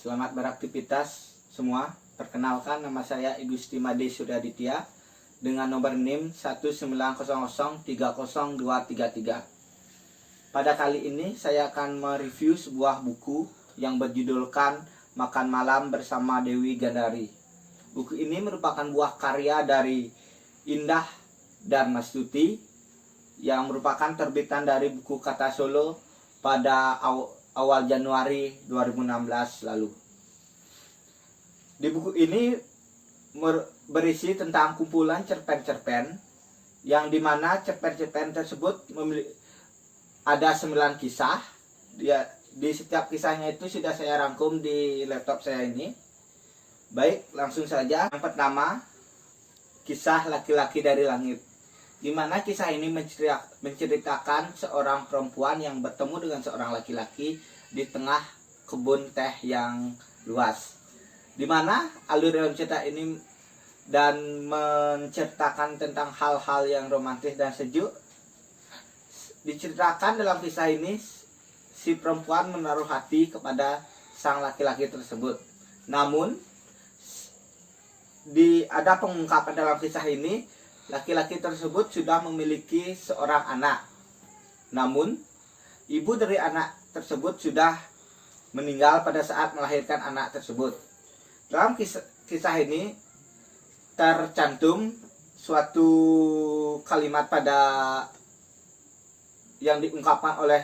Selamat beraktivitas semua. Perkenalkan, nama saya Igusti Made Suryaditya dengan nomor NIM 190030233. Pada kali ini saya akan mereview sebuah buku yang berjudulkan Makan Malam Bersama Dewi Gandari. Buku ini merupakan buah karya dari Indah Darmastuti yang merupakan terbitan dari Buku Kata Solo pada awal Januari 2016 lalu. Di buku ini berisi tentang kumpulan cerpen-cerpen yang dimana cerpen-cerpen tersebut ada 9 kisah. Di setiap kisahnya itu sudah saya rangkum di laptop saya ini. Baik, langsung saja. Yang pertama, kisah Laki-laki dari Langit, di mana kisah ini menceritakan seorang perempuan yang bertemu dengan seorang laki-laki di tengah kebun teh yang luas, di mana alur dalam cerita ini dan menceritakan tentang hal-hal yang romantis dan sejuk. Diceritakan dalam kisah ini si perempuan menaruh hati kepada sang laki-laki tersebut. Namun ada pengungkapan dalam kisah ini, laki-laki tersebut sudah memiliki seorang anak. Namun ibu dari anak tersebut sudah meninggal pada saat melahirkan anak tersebut. Dalam kisah ini tercantum suatu kalimat yang diungkapkan oleh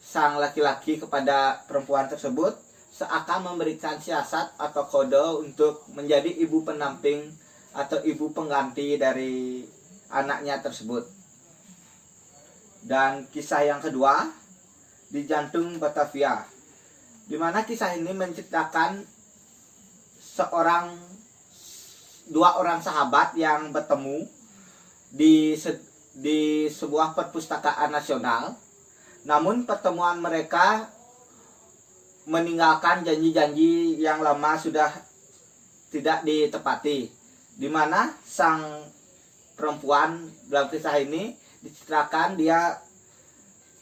sang laki-laki kepada perempuan tersebut, seakan memberikan siasat atau kode untuk menjadi ibu pendamping atau ibu pengganti dari anaknya tersebut. Dan kisah yang kedua, Di Jantung Batavia, di mana kisah ini menceritakan dua orang sahabat yang bertemu di sebuah perpustakaan nasional. Namun pertemuan mereka meninggalkan janji-janji yang lama sudah tidak ditepati, di mana sang perempuan dalam kisah ini diceritakan dia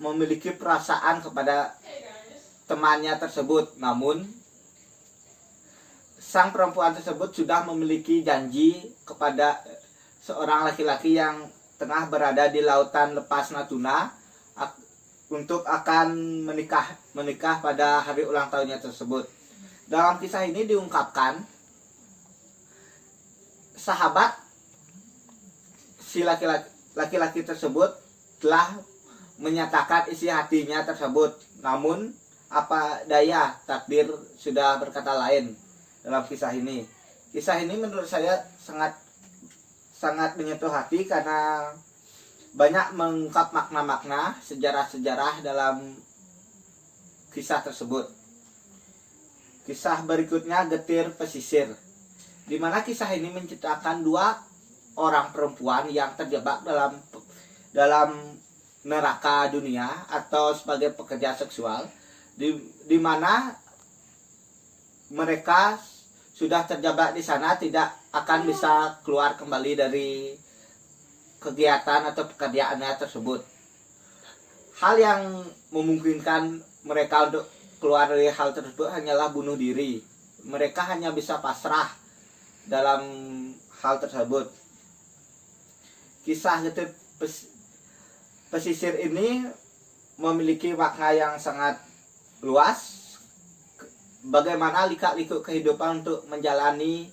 memiliki perasaan kepada temannya tersebut. Namun sang perempuan tersebut sudah memiliki janji kepada seorang laki-laki yang tengah berada di lautan lepas Natuna untuk akan menikah pada hari ulang tahunnya tersebut. Dalam kisah ini diungkapkan sahabat si laki-laki tersebut telah menyatakan isi hatinya tersebut. Namun apa daya, takdir sudah berkata lain dalam kisah ini. Kisah ini menurut saya sangat menyentuh hati karena banyak mengungkap makna-makna sejarah-sejarah dalam kisah tersebut. Kisah berikutnya Getir Pesisir, di mana kisah ini menceritakan dua orang perempuan yang terjebak dalam neraka dunia atau sebagai pekerja seksual, di mana mereka sudah terjebak di sana, tidak akan bisa keluar kembali dari kegiatan atau pekerjaannya tersebut. Hal yang memungkinkan mereka untuk keluar dari hal tersebut hanyalah bunuh diri. Mereka hanya bisa pasrah dalam hal tersebut. Kisah Getir Pesisir ini memiliki makna yang sangat luas. Bagaimana lika-liku kehidupan untuk menjalani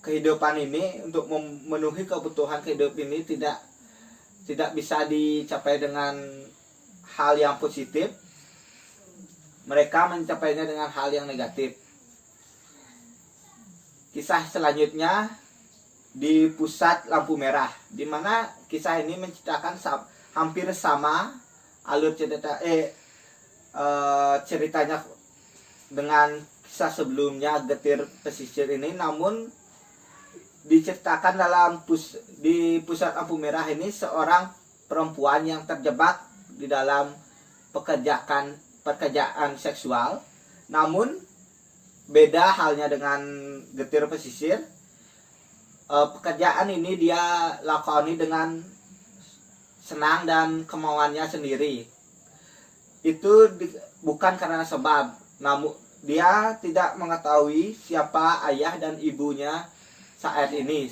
kehidupan ini, untuk memenuhi kebutuhan kehidupan ini tidak bisa dicapai dengan hal yang positif. Mereka mencapainya dengan hal yang negatif. Kisah selanjutnya Di Pusat Lampu Merah, di mana kisah ini menceritakan hampir sama alur ceritanya dengan kisah sebelumnya Getir Pesisir ini. Namun diceritakan di Pusat Lampu Merah ini seorang perempuan yang terjebak di dalam pekerjaan seksual. Namun beda halnya dengan Getir Pesisir. Pekerjaan ini dia lakoni dengan senang dan kemauannya sendiri. Itu bukan karena sebab, dia tidak mengetahui siapa ayah dan ibunya saat ini.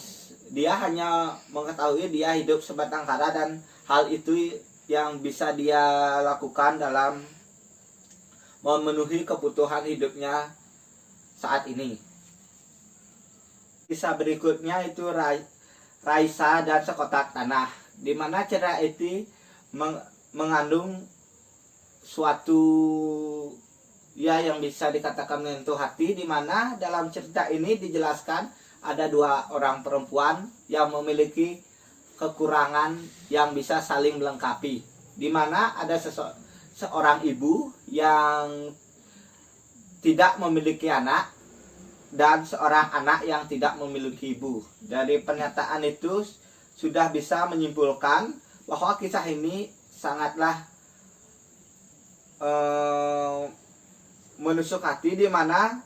Dia hanya mengetahui dia hidup sebatang kara dan hal itu yang bisa dia lakukan dalam memenuhi kebutuhan hidupnya saat ini. Kisah berikutnya itu Raisa dan Sekotak Tanah, di mana cerita itu mengandung suatu yang bisa dikatakan menyentuh hati, di mana dalam cerita ini dijelaskan ada dua orang perempuan yang memiliki kekurangan yang bisa saling melengkapi, di mana ada seorang ibu yang tidak memiliki anak dan seorang anak yang tidak memiliki ibu. Dari pernyataan itu sudah bisa menyimpulkan bahwa kisah ini sangatlah menusuk hati, di mana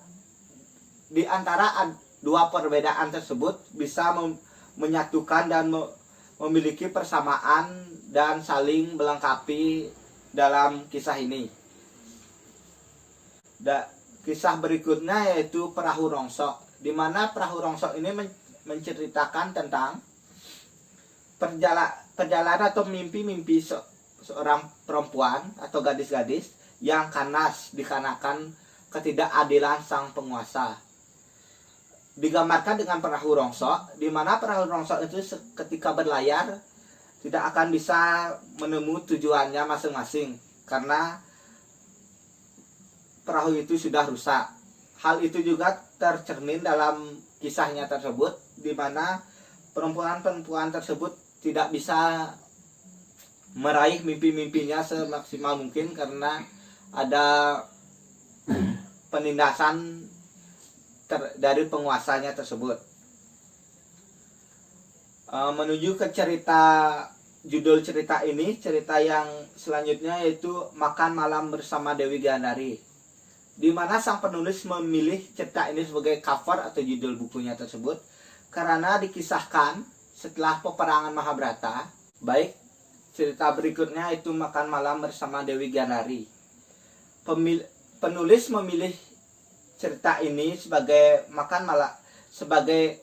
di antara dua perbedaan tersebut bisa menyatukan dan memiliki persamaan dan saling melengkapi dalam kisah ini. Kisah berikutnya yaitu Perahu Rongsok, di mana Perahu Rongsok ini menceritakan tentang perjalanan atau mimpi-mimpi seorang perempuan atau gadis-gadis yang kanas dikarenakan ketidakadilan sang penguasa. Digambarkan dengan perahu rongsok, di mana perahu rongsok itu ketika berlayar tidak akan bisa menemui tujuannya masing-masing karena perahu itu sudah rusak. Hal itu juga tercermin dalam kisahnya tersebut, di mana perempuan-perempuan tersebut tidak bisa meraih mimpi-mimpinya semaksimal mungkin karena ada penindasan dari penguasanya tersebut. Menuju ke judul cerita ini, cerita yang selanjutnya yaitu Makan Malam Bersama Dewi Gandari, di mana sang penulis memilih cerita ini sebagai cover atau judul bukunya tersebut karena dikisahkan setelah peperangan Mahabharata. Baik, cerita berikutnya itu Makan Malam Bersama Dewi Gandari. Penulis memilih cerita ini sebagai sebagai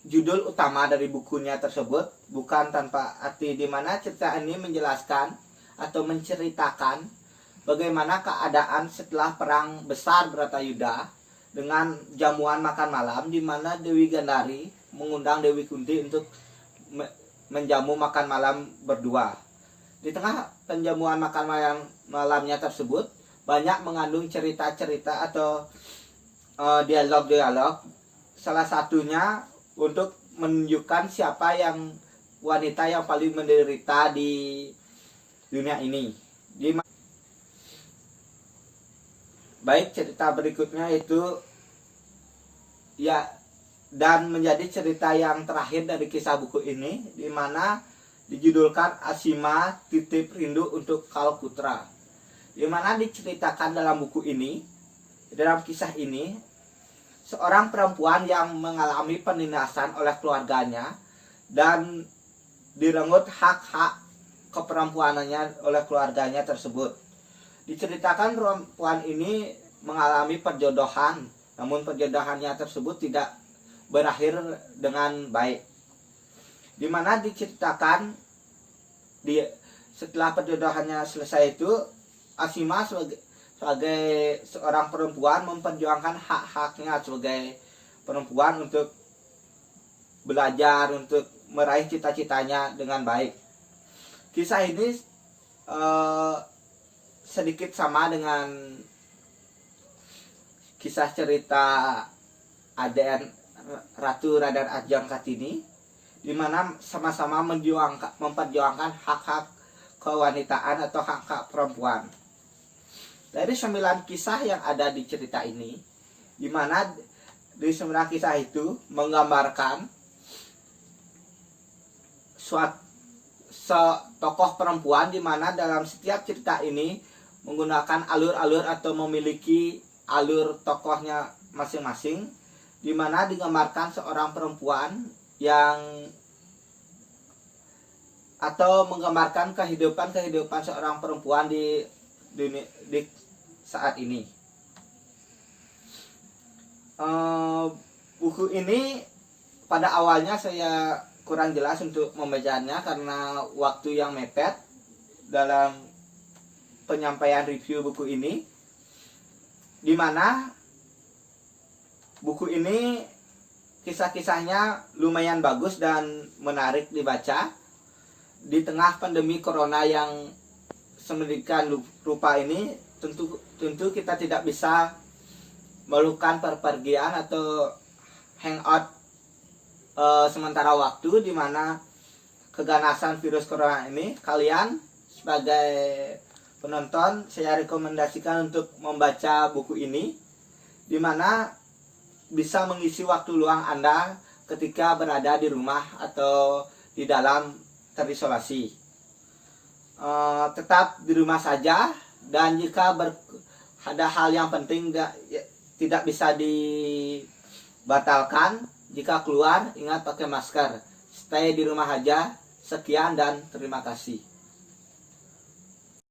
judul utama dari bukunya tersebut, bukan tanpa arti, di mana cerita ini menjelaskan atau menceritakan bagaimana keadaan setelah perang besar Bharatayuddha dengan jamuan makan malam, di mana Dewi Gandari mengundang Dewi Kunti untuk menjamu makan malam berdua. Di tengah penjamuan makan malamnya tersebut banyak mengandung cerita-cerita atau dialog-dialog. Salah satunya untuk menunjukkan siapa yang wanita yang paling menderita di dunia ini. Baik, cerita berikutnya itu dan menjadi cerita yang terakhir dari kisah buku ini, di mana dijudulkan Asima Titip Rindu untuk Kalkutra, di mana diceritakan dalam buku ini, dalam kisah ini, seorang perempuan yang mengalami penindasan oleh keluarganya dan direnggut hak-hak keperempuanannya oleh keluarganya tersebut. Diceritakan perempuan ini mengalami perjodohan, namun perjodohannya tersebut tidak berakhir dengan baik. Di mana diceritakan setelah perjodohannya selesai itu, Asima sebagai seorang perempuan memperjuangkan hak-haknya sebagai perempuan untuk belajar, untuk meraih cita-citanya dengan baik. Kisah ini sedikit sama dengan kisah cerita Aden Ratu Radar Ajeng Kartini, di mana sama-sama memperjuangkan hak-hak kewanitaan atau hak-hak perempuan. Dari 9 kisah yang ada di cerita ini, di mana di 9 kisah itu menggambarkan tokoh perempuan, di mana dalam setiap cerita ini menggunakan alur-alur atau memiliki alur tokohnya masing-masing, di mana digambarkan seorang perempuan yang atau menggambarkan kehidupan seorang perempuan di saat ini. Eh, buku ini pada awalnya saya kurang jelas untuk membacanya karena waktu yang mepet dalam penyampaian review buku ini, di mana buku ini kisah-kisahnya lumayan bagus dan menarik dibaca di tengah pandemi corona yang sedemikian rupa ini. Tentu kita tidak bisa melakukan perpergian atau hangout sementara waktu, di mana keganasan virus corona ini. Kalian sebagai penonton, saya rekomendasikan untuk membaca buku ini, di mana bisa mengisi waktu luang Anda ketika berada di rumah atau di dalam terisolasi. Tetap di rumah saja, dan jika ada hal yang penting tidak bisa dibatalkan, jika keluar ingat pakai masker. Stay di rumah aja. Sekian dan terima kasih.